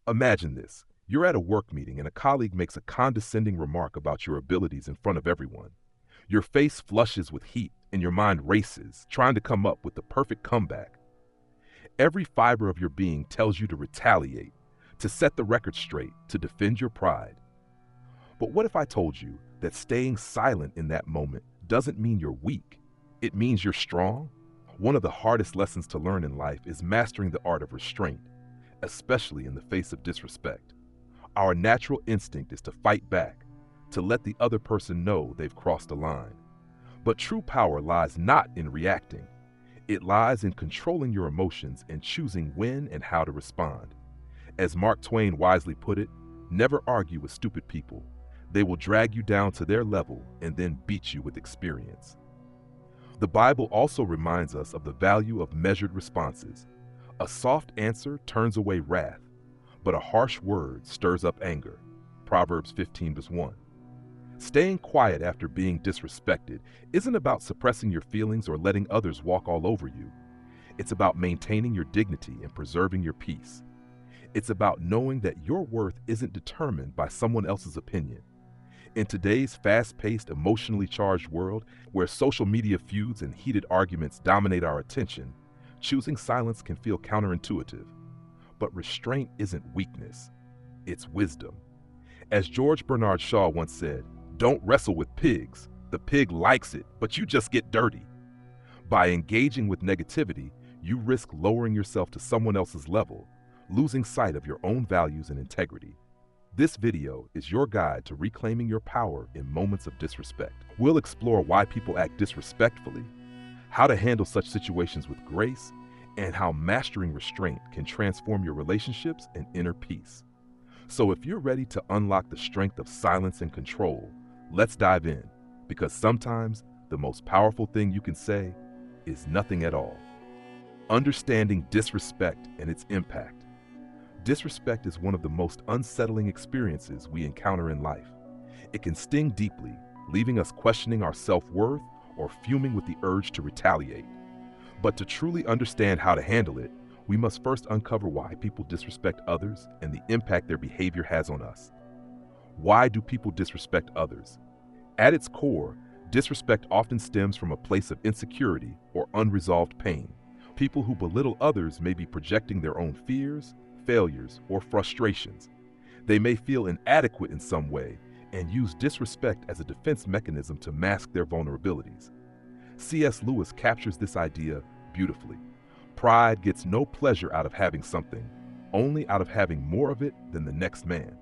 Imagine this. You're at a work meeting and a colleague makes a condescending remark about your abilities in front of everyone. Your face flushes with heat and your mind races, trying to come up with the perfect comeback. Every fiber of your being tells you to retaliate, to set the record straight, to defend your pride. But what if I told you that staying silent in that moment doesn't mean you're weak? It means you're strong? One of the hardest lessons to learn in life is mastering the art of restraint, especially in the face of disrespect. Our natural instinct is to fight back, to let the other person know they've crossed a line. But true power lies not in reacting. It lies in controlling your emotions and choosing when and how to respond. As Mark Twain wisely put it, never argue with stupid people. They will drag you down to their level and then beat you with experience. The Bible also reminds us of the value of measured responses. A soft answer turns away wrath, but a harsh word stirs up anger. Proverbs 15:1. Staying quiet after being disrespected isn't about suppressing your feelings or letting others walk all over you. It's about maintaining your dignity and preserving your peace. It's about knowing that your worth isn't determined by someone else's opinion. In today's fast-paced, emotionally charged world, where social media feuds and heated arguments dominate our attention, choosing silence can feel counterintuitive. But restraint isn't weakness, it's wisdom. As George Bernard Shaw once said, "Don't wrestle with pigs. The pig likes it, but you just get dirty." By engaging with negativity, you risk lowering yourself to someone else's level, losing sight of your own values and integrity. This video is your guide to reclaiming your power in moments of disrespect. We'll explore why people act disrespectfully, how to handle such situations with grace, and how mastering restraint can transform your relationships and inner peace. So if you're ready to unlock the strength of silence and control, let's dive in, because sometimes the most powerful thing you can say is nothing at all. Understanding disrespect and its impact. Disrespect is one of the most unsettling experiences we encounter in life. It can sting deeply, leaving us questioning our self-worth or fuming with the urge to retaliate. But to truly understand how to handle it, we must first uncover why people disrespect others and the impact their behavior has on us. Why do people disrespect others? At its core, disrespect often stems from a place of insecurity or unresolved pain. People who belittle others may be projecting their own fears, failures, or frustrations. They may feel inadequate in some way and use disrespect as a defense mechanism to mask their vulnerabilities. C.S. Lewis captures this idea beautifully. Pride gets no pleasure out of having something, only out of having more of it than the next man.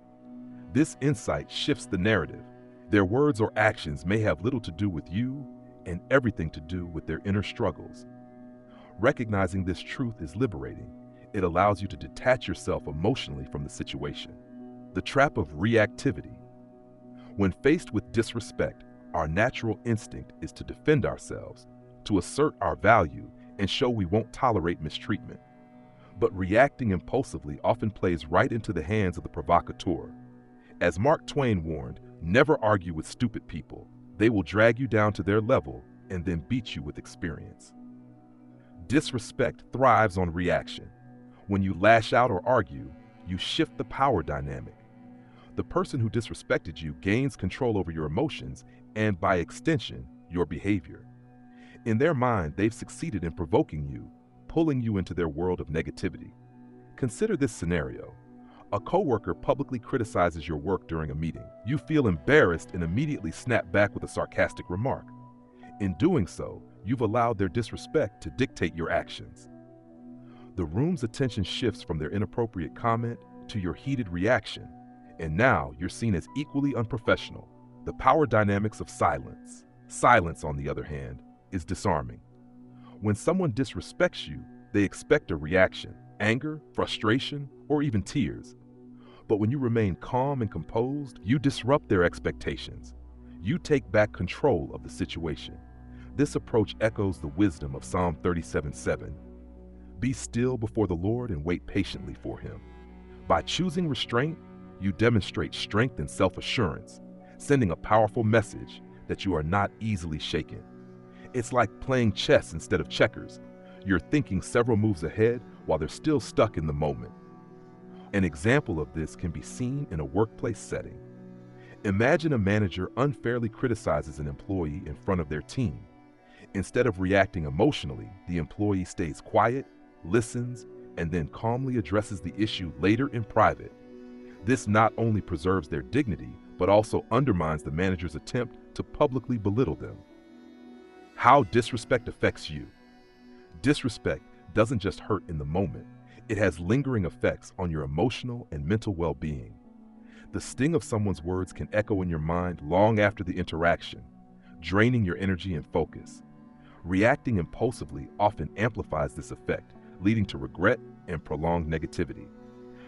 This insight shifts the narrative. Their words or actions may have little to do with you and everything to do with their inner struggles. Recognizing this truth is liberating. It allows you to detach yourself emotionally from the situation. The trap of reactivity. When faced with disrespect, our natural instinct is to defend ourselves, to assert our value, and show we won't tolerate mistreatment. But reacting impulsively often plays right into the hands of the provocateur. As Mark Twain warned, never argue with stupid people. They will drag you down to their level and then beat you with experience. Disrespect thrives on reaction. When you lash out or argue, you shift the power dynamic. The person who disrespected you gains control over your emotions and, by extension, your behavior. In their mind, they've succeeded in provoking you, pulling you into their world of negativity. Consider this scenario. A coworker publicly criticizes your work during a meeting. You feel embarrassed and immediately snap back with a sarcastic remark. In doing so, you've allowed their disrespect to dictate your actions. The room's attention shifts from their inappropriate comment to your heated reaction, and now you're seen as equally unprofessional. The power dynamics of silence. Silence, on the other hand, is disarming. When someone disrespects you, they expect a reaction, anger, frustration, or even tears. But when you remain calm and composed, you disrupt their expectations. You take back control of the situation. This approach echoes the wisdom of Psalm 37:7. Be still before the Lord and wait patiently for him. By choosing restraint, you demonstrate strength and self-assurance, sending a powerful message that you are not easily shaken. It's like playing chess instead of checkers. You're thinking several moves ahead while they're still stuck in the moment. An example of this can be seen in a workplace setting. Imagine a manager unfairly criticizes an employee in front of their team. Instead of reacting emotionally, the employee stays quiet, listens, and then calmly addresses the issue later in private. This not only preserves their dignity, but also undermines the manager's attempt to publicly belittle them. How disrespect affects you. Disrespect doesn't just hurt in the moment, it has lingering effects on your emotional and mental well-being. The sting of someone's words can echo in your mind long after the interaction, draining your energy and focus. Reacting impulsively often amplifies this effect, leading to regret and prolonged negativity.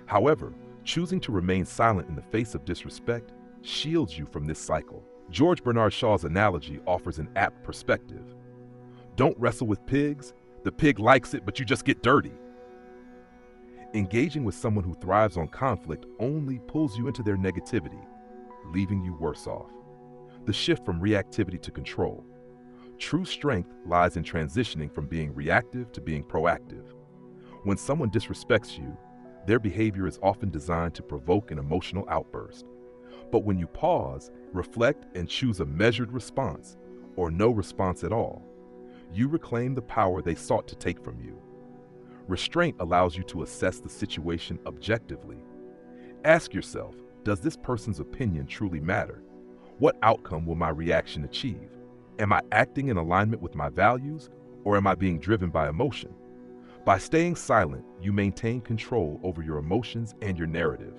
However, choosing to remain silent in the face of disrespect shields you from this cycle. George Bernard Shaw's analogy offers an apt perspective. Don't wrestle with pigs. The pig likes it, but you just get dirty. Engaging with someone who thrives on conflict only pulls you into their negativity, leaving you worse off. The shift from reactivity to control. True strength lies in transitioning from being reactive to being proactive. When someone disrespects you, their behavior is often designed to provoke an emotional outburst. But when you pause, reflect, and choose a measured response, or no response at all, you reclaim the power they sought to take from you. Restraint allows you to assess the situation objectively. Ask yourself, does this person's opinion truly matter? What outcome will my reaction achieve? Am I acting in alignment with my values, or am I being driven by emotion? By staying silent, you maintain control over your emotions and your narrative.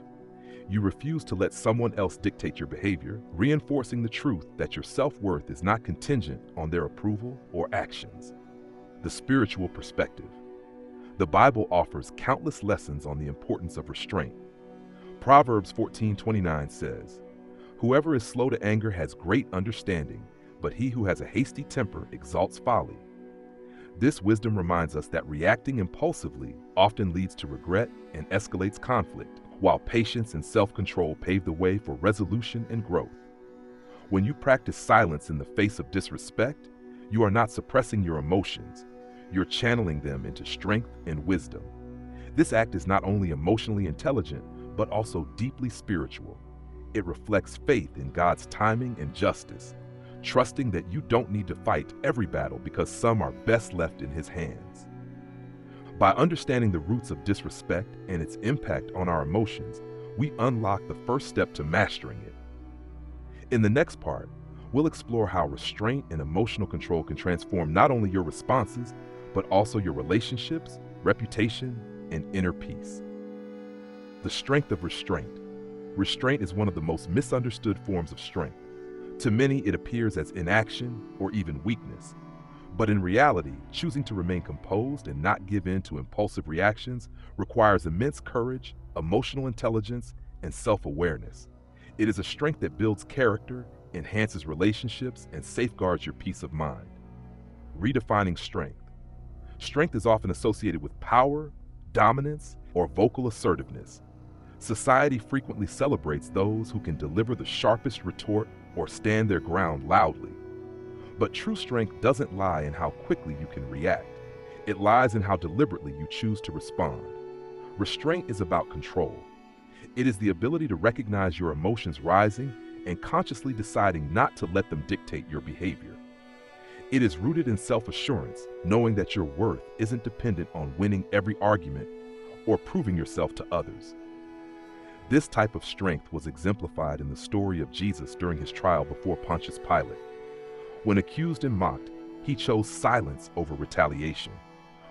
You refuse to let someone else dictate your behavior, reinforcing the truth that your self-worth is not contingent on their approval or actions. The spiritual perspective. The Bible offers countless lessons on the importance of restraint. Proverbs 14:29 says, "Whoever is slow to anger has great understanding, but he who has a hasty temper exalts folly." This wisdom reminds us that reacting impulsively often leads to regret and escalates conflict, while patience and self-control pave the way for resolution and growth. When you practice silence in the face of disrespect, you are not suppressing your emotions, you're channeling them into strength and wisdom. This act is not only emotionally intelligent, but also deeply spiritual. It reflects faith in God's timing and justice, trusting that you don't need to fight every battle because some are best left in His hands. By understanding the roots of disrespect and its impact on our emotions, we unlock the first step to mastering it. In the next part, we'll explore how restraint and emotional control can transform not only your responses, but also your relationships, reputation, and inner peace. The strength of restraint. Restraint is one of the most misunderstood forms of strength. To many, it appears as inaction or even weakness. But in reality, choosing to remain composed and not give in to impulsive reactions requires immense courage, emotional intelligence, and self-awareness. It is a strength that builds character, enhances relationships, and safeguards your peace of mind. Redefining strength. Strength is often associated with power, dominance, or vocal assertiveness. Society frequently celebrates those who can deliver the sharpest retort or stand their ground loudly. But true strength doesn't lie in how quickly you can react. It lies in how deliberately you choose to respond. Restraint is about control. It is the ability to recognize your emotions rising and consciously deciding not to let them dictate your behavior. It is rooted in self-assurance, knowing that your worth isn't dependent on winning every argument or proving yourself to others. This type of strength was exemplified in the story of Jesus during his trial before Pontius Pilate. When accused and mocked, he chose silence over retaliation,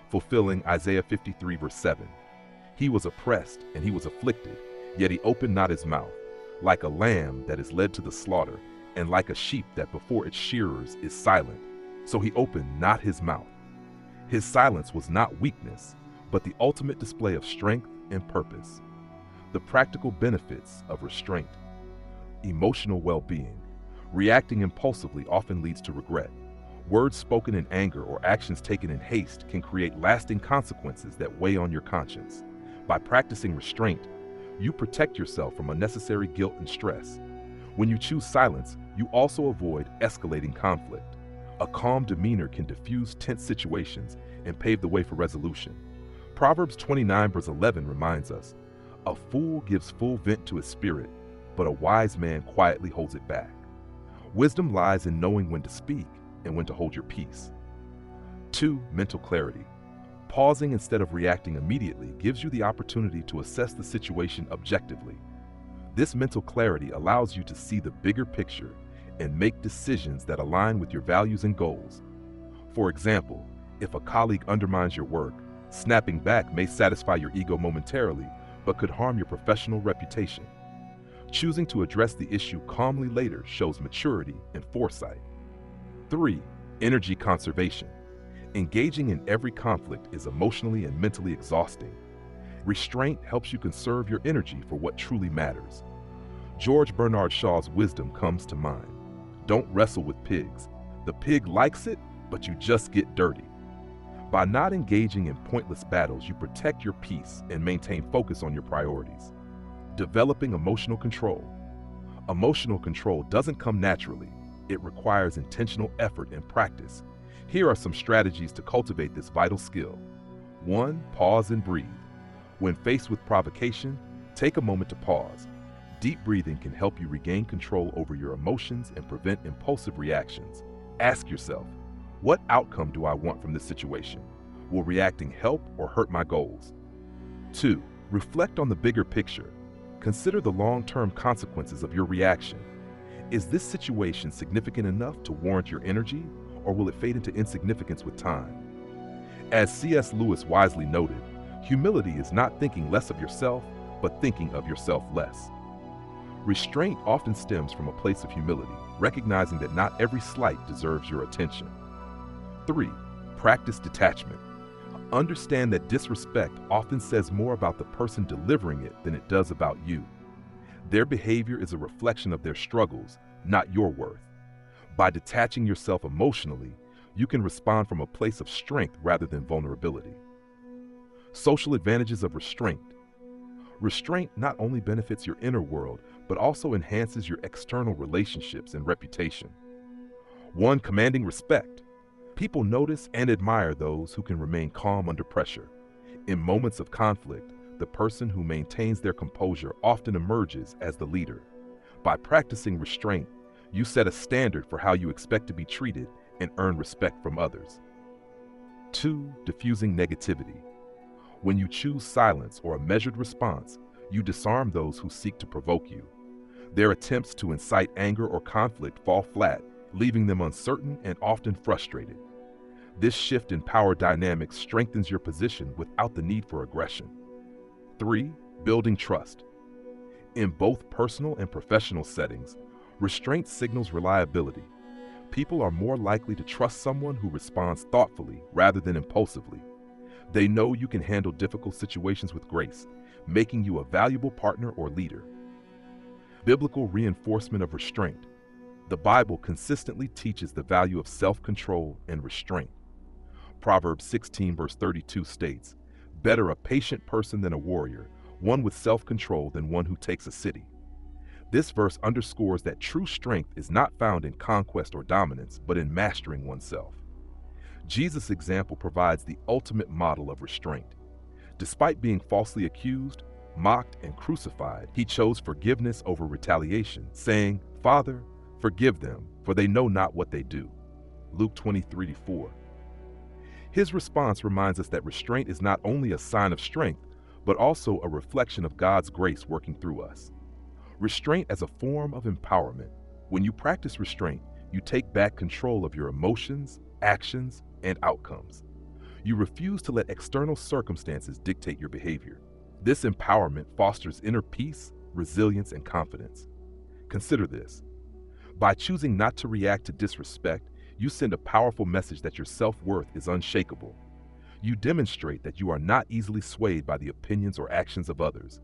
fulfilling Isaiah 53 verse 7. He was oppressed and he was afflicted, yet he opened not his mouth, like a lamb that is led to the slaughter, and like a sheep that before its shearers is silent. So he opened not his mouth. His silence was not weakness, but the ultimate display of strength and purpose. The practical benefits of restraint. Emotional well-being. Reacting impulsively often leads to regret. Words spoken in anger or actions taken in haste can create lasting consequences that weigh on your conscience. By practicing restraint, you protect yourself from unnecessary guilt and stress. When you choose silence, you also avoid escalating conflict. A calm demeanor can diffuse tense situations and pave the way for resolution. Proverbs 29 verse 11 reminds us, A fool gives full vent to his spirit, but a wise man quietly holds it back. Wisdom lies in knowing when to speak and when to hold your peace. 2. Mental clarity. Pausing instead of reacting immediately gives you the opportunity to assess the situation objectively. This mental clarity allows you to see the bigger picture and make decisions that align with your values and goals. For example, if a colleague undermines your work, snapping back may satisfy your ego momentarily, but could harm your professional reputation. Choosing to address the issue calmly later shows maturity and foresight. 3. Energy conservation. Engaging in every conflict is emotionally and mentally exhausting. Restraint helps you conserve your energy for what truly matters. George Bernard Shaw's wisdom comes to mind. Don't wrestle with pigs. The pig likes it, but you just get dirty. By not engaging in pointless battles, you protect your peace and maintain focus on your priorities. Developing emotional control. Emotional control doesn't come naturally. It requires intentional effort and practice. Here are some strategies to cultivate this vital skill. 1. Pause and breathe. When faced with provocation, take a moment to pause. Deep breathing can help you regain control over your emotions and prevent impulsive reactions. Ask yourself, what outcome do I want from this situation? Will reacting help or hurt my goals? 2. Reflect on the bigger picture. Consider the long-term consequences of your reaction. Is this situation significant enough to warrant your energy, or will it fade into insignificance with time? As C.S. Lewis wisely noted, humility is not thinking less of yourself, but thinking of yourself less. Restraint often stems from a place of humility, recognizing that not every slight deserves your attention. 3. Practice detachment. Understand that disrespect often says more about the person delivering it than it does about you. Their behavior is a reflection of their struggles, not your worth. By detaching yourself emotionally, you can respond from a place of strength rather than vulnerability. Social advantages of restraint. Restraint not only benefits your inner world, but also enhances your external relationships and reputation. 1. Commanding respect. People notice and admire those who can remain calm under pressure. In moments of conflict, the person who maintains their composure often emerges as the leader. By practicing restraint, you set a standard for how you expect to be treated and earn respect from others. 2. Diffusing negativity. When you choose silence or a measured response, you disarm those who seek to provoke you. Their attempts to incite anger or conflict fall flat, leaving them uncertain and often frustrated. This shift in power dynamics strengthens your position without the need for aggression. 3. Building trust. In both personal and professional settings, restraint signals reliability. People are more likely to trust someone who responds thoughtfully rather than impulsively. They know you can handle difficult situations with grace, making you a valuable partner or leader. Biblical reinforcement of restraint. The Bible consistently teaches the value of self-control and restraint. Proverbs 16 verse 32 states, "Better a patient person than a warrior, one with self-control than one who takes a city." This verse underscores that true strength is not found in conquest or dominance, but in mastering oneself. Jesus' example provides the ultimate model of restraint. Despite being falsely accused, mocked, and crucified, he chose forgiveness over retaliation, saying, "Father, forgive them, for they know not what they do." Luke 23:4. His response reminds us that restraint is not only a sign of strength, but also a reflection of God's grace working through us. Restraint as a form of empowerment. When you practice restraint, you take back control of your emotions, actions, and outcomes. You refuse to let external circumstances dictate your behavior. This empowerment fosters inner peace, resilience, and confidence. Consider this. By choosing not to react to disrespect, you send a powerful message that your self-worth is unshakable. You demonstrate that you are not easily swayed by the opinions or actions of others.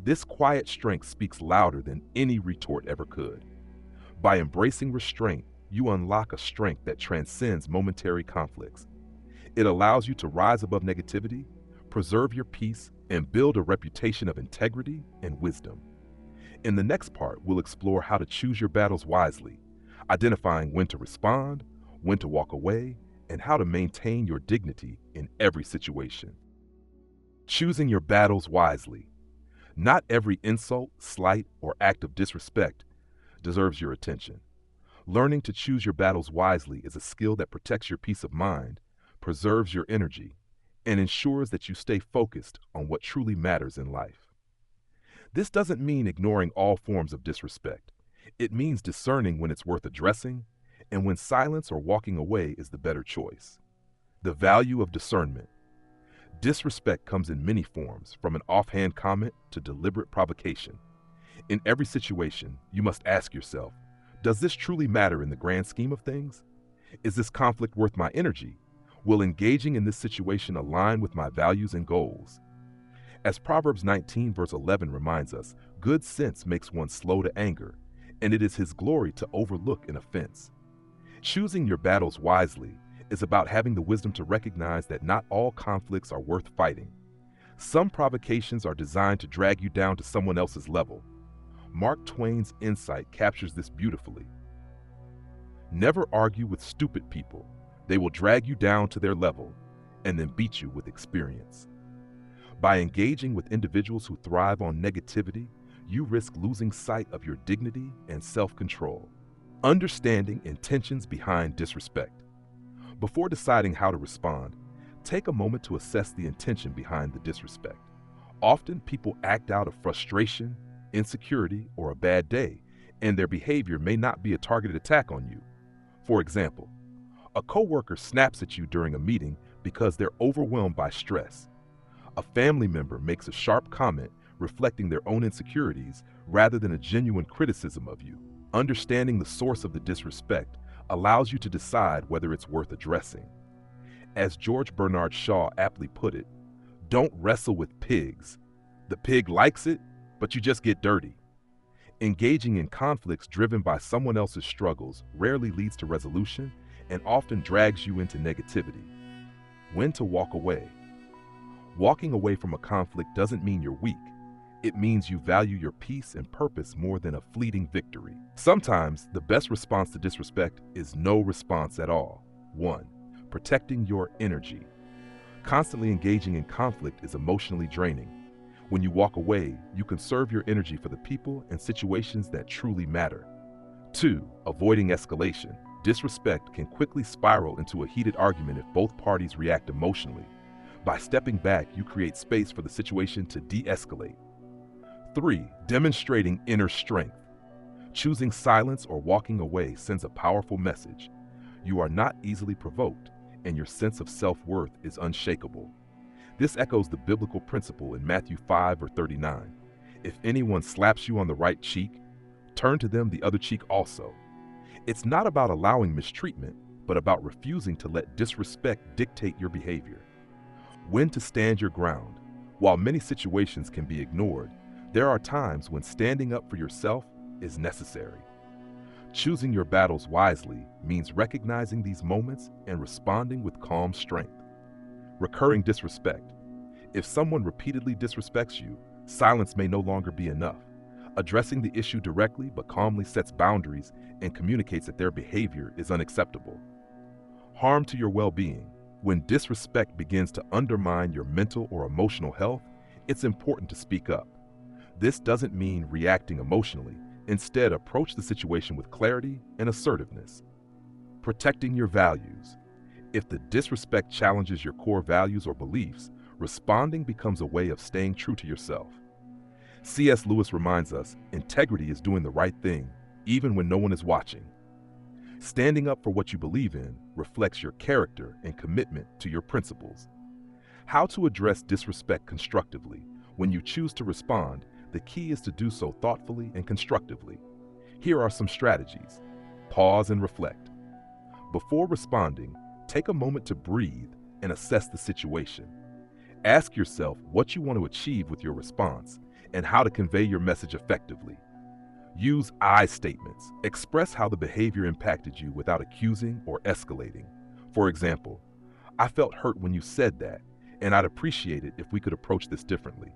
This quiet strength speaks louder than any retort ever could. By embracing restraint, you unlock a strength that transcends momentary conflicts. It allows you to rise above negativity, preserve your peace, and build a reputation of integrity and wisdom. In the next part, we'll explore how to choose your battles wisely, identifying when to respond, when to walk away, and how to maintain your dignity in every situation. Choosing your battles wisely. Not every insult, slight, or act of disrespect deserves your attention. Learning to choose your battles wisely is a skill that protects your peace of mind, preserves your energy, and ensures that you stay focused on what truly matters in life. This doesn't mean ignoring all forms of disrespect. It means discerning when it's worth addressing and when silence or walking away is the better choice. The value of discernment. Disrespect comes in many forms, from an offhand comment to deliberate provocation. In every situation, you must ask yourself, does this truly matter in the grand scheme of things? Is this conflict worth my energy? Will engaging in this situation align with my values and goals? As Proverbs 19 verse 11 reminds us, good sense makes one slow to anger, and it is his glory to overlook an offense. Choosing your battles wisely is about having the wisdom to recognize that not all conflicts are worth fighting. Some provocations are designed to drag you down to someone else's level. Mark Twain's insight captures this beautifully. Never argue with stupid people. They will drag you down to their level and then beat you with experience. By engaging with individuals who thrive on negativity, you risk losing sight of your dignity and self-control. Understanding intentions behind disrespect. Before deciding how to respond, take a moment to assess the intention behind the disrespect. Often people act out of frustration, insecurity, or a bad day, and their behavior may not be a targeted attack on you. For example, a coworker snaps at you during a meeting because they're overwhelmed by stress. A family member makes a sharp comment reflecting their own insecurities rather than a genuine criticism of you. Understanding the source of the disrespect allows you to decide whether it's worth addressing. As George Bernard Shaw aptly put it, don't wrestle with pigs. The pig likes it, but you just get dirty. Engaging in conflicts driven by someone else's struggles rarely leads to resolution and often drags you into negativity. When to walk away. Walking away from a conflict doesn't mean you're weak. It means you value your peace and purpose more than a fleeting victory. Sometimes, the best response to disrespect is no response at all. 1. Protecting your energy. Constantly engaging in conflict is emotionally draining. When you walk away, you conserve your energy for the people and situations that truly matter. 2. Avoiding escalation. Disrespect can quickly spiral into a heated argument if both parties react emotionally. By stepping back, you create space for the situation to de-escalate. 3. Demonstrating inner strength. Choosing silence or walking away sends a powerful message. You are not easily provoked, and your sense of self-worth is unshakable. This echoes the biblical principle in Matthew 5:39. If anyone slaps you on the right cheek, turn to them the other cheek also. It's not about allowing mistreatment, but about refusing to let disrespect dictate your behavior. When to stand your ground. While many situations can be ignored, there are times when standing up for yourself is necessary. Choosing your battles wisely means recognizing these moments and responding with calm strength. Recurring disrespect. If someone repeatedly disrespects you, silence may no longer be enough. Addressing the issue directly but calmly sets boundaries and communicates that their behavior is unacceptable. Harm to your well-being. When disrespect begins to undermine your mental or emotional health, it's important to speak up. This doesn't mean reacting emotionally. Instead, approach the situation with clarity and assertiveness. Protecting your values. If the disrespect challenges your core values or beliefs, responding becomes a way of staying true to yourself. C.S. Lewis reminds us, integrity is doing the right thing, even when no one is watching. Standing up for what you believe in reflects your character and commitment to your principles. How to address disrespect constructively. When you choose to respond, the key is to do so thoughtfully and constructively. Here are some strategies. Pause and reflect. Before responding, take a moment to breathe and assess the situation. Ask yourself what you want to achieve with your response and how to convey your message effectively. Use I statements. Express how the behavior impacted you without accusing or escalating. For example, I felt hurt when you said that, and I'd appreciate it if we could approach this differently.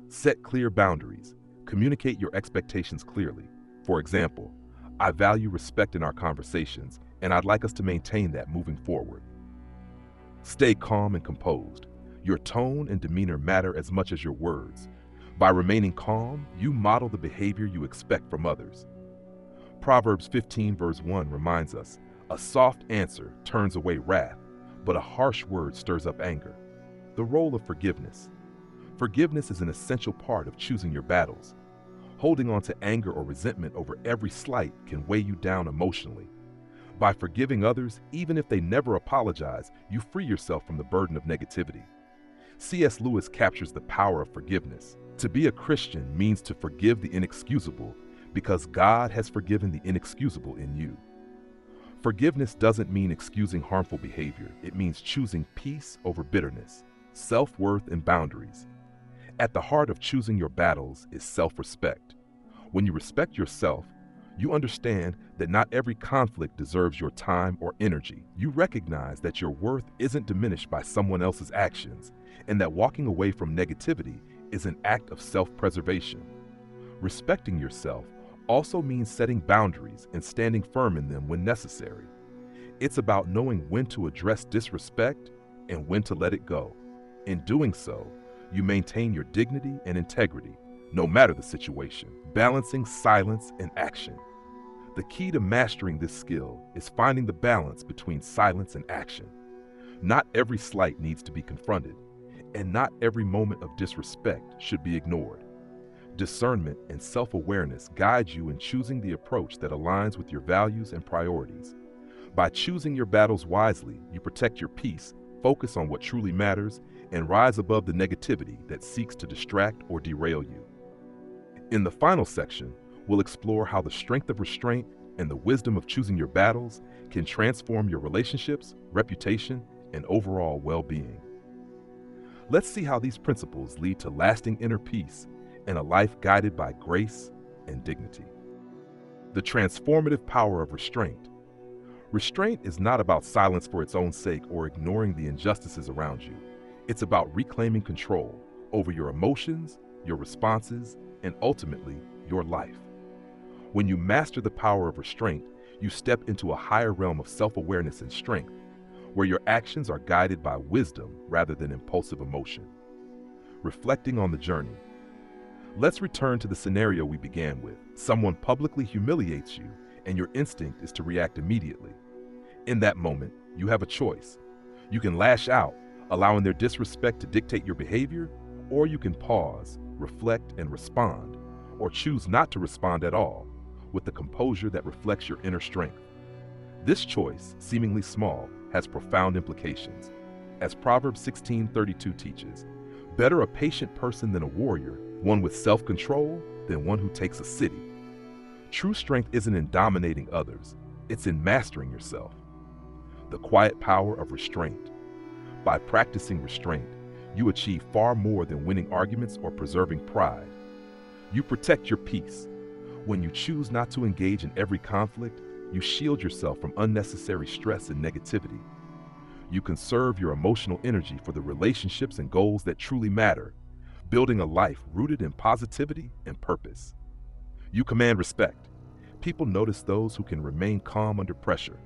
Set clear boundaries. Communicate your expectations clearly. For example, I value respect in our conversations, and I'd like us to maintain that moving forward. Stay calm and composed. Your tone and demeanor matter as much as your words. By remaining calm, you model the behavior you expect from others. Proverbs 15 verse 1 reminds us, "A soft answer turns away wrath, but a harsh word stirs up anger." The role of forgiveness. Forgiveness is an essential part of choosing your battles. Holding on to anger or resentment over every slight can weigh you down emotionally. By forgiving others, even if they never apologize, you free yourself from the burden of negativity. C.S. Lewis captures the power of forgiveness. To be a Christian means to forgive the inexcusable because God has forgiven the inexcusable in you. Forgiveness doesn't mean excusing harmful behavior. It means choosing peace over bitterness, self-worth, and boundaries. At the heart of choosing your battles is self-respect. When you respect yourself, you understand that not every conflict deserves your time or energy. You recognize that your worth isn't diminished by someone else's actions, and that walking away from negativity is an act of self-preservation. Respecting yourself also means setting boundaries and standing firm in them when necessary. It's about knowing when to address disrespect and when to let it go. In doing so, you maintain your dignity and integrity, no matter the situation, balancing silence and action. The key to mastering this skill is finding the balance between silence and action. Not every slight needs to be confronted, and not every moment of disrespect should be ignored. Discernment and self-awareness guide you in choosing the approach that aligns with your values and priorities. By choosing your battles wisely, you protect your peace, focus on what truly matters, and rise above the negativity that seeks to distract or derail you. In the final section, we'll explore how the strength of restraint and the wisdom of choosing your battles can transform your relationships, reputation, and overall well-being. Let's see how these principles lead to lasting inner peace and a life guided by grace and dignity. The transformative power of restraint. Restraint is not about silence for its own sake or ignoring the injustices around you. It's about reclaiming control over your emotions, your responses, and ultimately, your life. When you master the power of restraint, you step into a higher realm of self-awareness and strength, where your actions are guided by wisdom rather than impulsive emotion. Reflecting on the journey. Let's return to the scenario we began with. Someone publicly humiliates you, and your instinct is to react immediately. In that moment, you have a choice. You can lash out, allowing their disrespect to dictate your behavior, or you can pause, reflect, and respond, or choose not to respond at all, with the composure that reflects your inner strength. This choice, seemingly small, has profound implications. As Proverbs 16:32 teaches, "Better a patient person than a warrior, one with self-control than one who takes a city." True strength isn't in dominating others, it's in mastering yourself. The quiet power of restraint. By practicing restraint, you achieve far more than winning arguments or preserving pride. You protect your peace. When you choose not to engage in every conflict, you shield yourself from unnecessary stress and negativity. You conserve your emotional energy for the relationships and goals that truly matter, building a life rooted in positivity and purpose. You command respect. People notice those who can remain calm under pressure.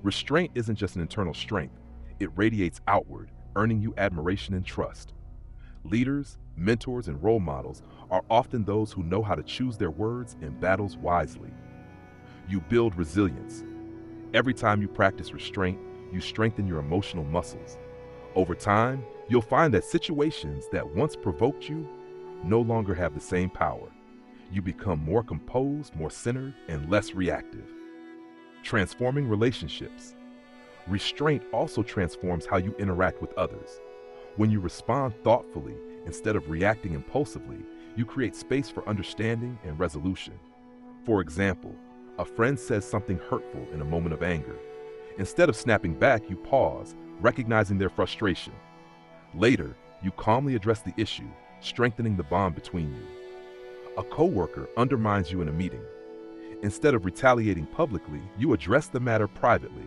Restraint isn't just an internal strength, it radiates outward, earning you admiration and trust. Leaders, mentors, and role models are often those who know how to choose their words in battles wisely. You build resilience. Every time you practice restraint, you strengthen your emotional muscles. Over time, you'll find that situations that once provoked you no longer have the same power. You become more composed, more centered, and less reactive. Transforming relationships. Restraint also transforms how you interact with others. When you respond thoughtfully instead of reacting impulsively, you create space for understanding and resolution. For example, a friend says something hurtful in a moment of anger. Instead of snapping back, you pause, recognizing their frustration. Later, you calmly address the issue, strengthening the bond between you. A coworker undermines you in a meeting. Instead of retaliating publicly, you address the matter privately,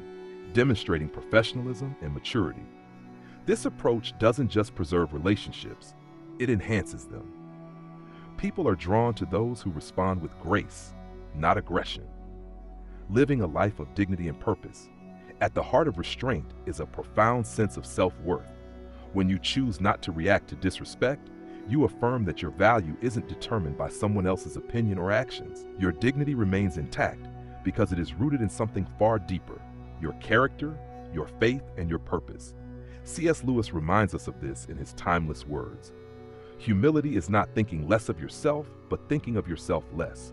demonstrating professionalism and maturity. This approach doesn't just preserve relationships, it enhances them. People are drawn to those who respond with grace, not aggression. Living a life of dignity and purpose. At the heart of restraint is a profound sense of self-worth. When you choose not to react to disrespect, You affirm that your value isn't determined by someone else's opinion or actions. Your dignity remains intact because it is rooted in something far deeper: your character, your faith, and your purpose. C.S. Lewis reminds us of this in his timeless words. Humility is not thinking less of yourself, but thinking of yourself less.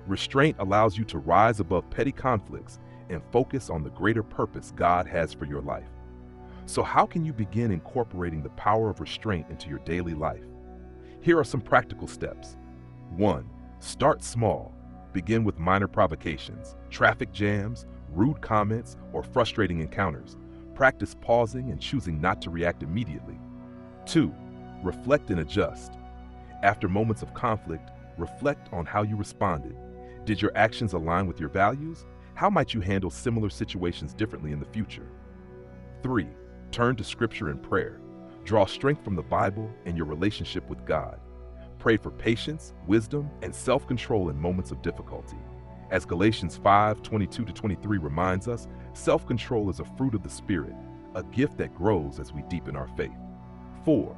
Restraint allows you to rise above petty conflicts and focus on the greater purpose God has for your life. So how can you begin incorporating the power of restraint into your daily life? Here are some practical steps. 1. Start small. Begin with minor provocations, traffic jams, rude comments, or frustrating encounters. Practice pausing and choosing not to react immediately. 2. Reflect and adjust. After moments of conflict, reflect on how you responded. Did your actions align with your values? How might you handle similar situations differently in the future? 3. Turn to Scripture and prayer. Draw strength from the Bible and your relationship with God. Pray for patience, wisdom, and self-control in moments of difficulty. As Galatians 5:22-23 reminds us, self-control is a fruit of the Spirit, a gift that grows as we deepen our faith. 4.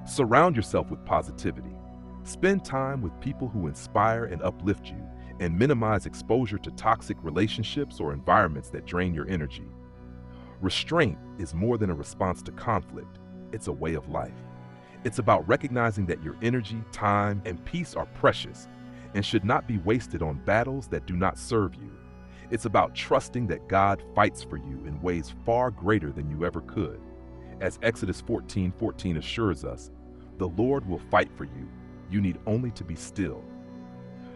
Surround yourself with positivity. Spend time with people who inspire and uplift you, and minimize exposure to toxic relationships or environments that drain your energy. Restraint is more than a response to conflict. It's a way of life. It's about recognizing that your energy, time, and peace are precious and should not be wasted on battles that do not serve you. It's about trusting that God fights for you in ways far greater than you ever could. As Exodus 14:14 assures us, the Lord will fight for you. You need only to be still.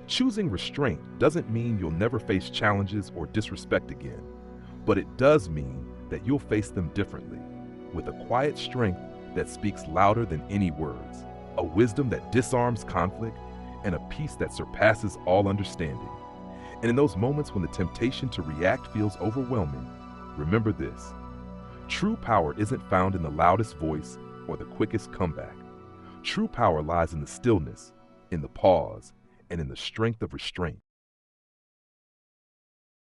Choosing restraint doesn't mean you'll never face challenges or disrespect again, but it does mean that you'll face them differently, with a quiet strength that speaks louder than any words, a wisdom that disarms conflict, and a peace that surpasses all understanding. And in those moments when the temptation to react feels overwhelming, remember this: true power isn't found in the loudest voice or the quickest comeback. True power lies in the stillness, in the pause, and in the strength of restraint.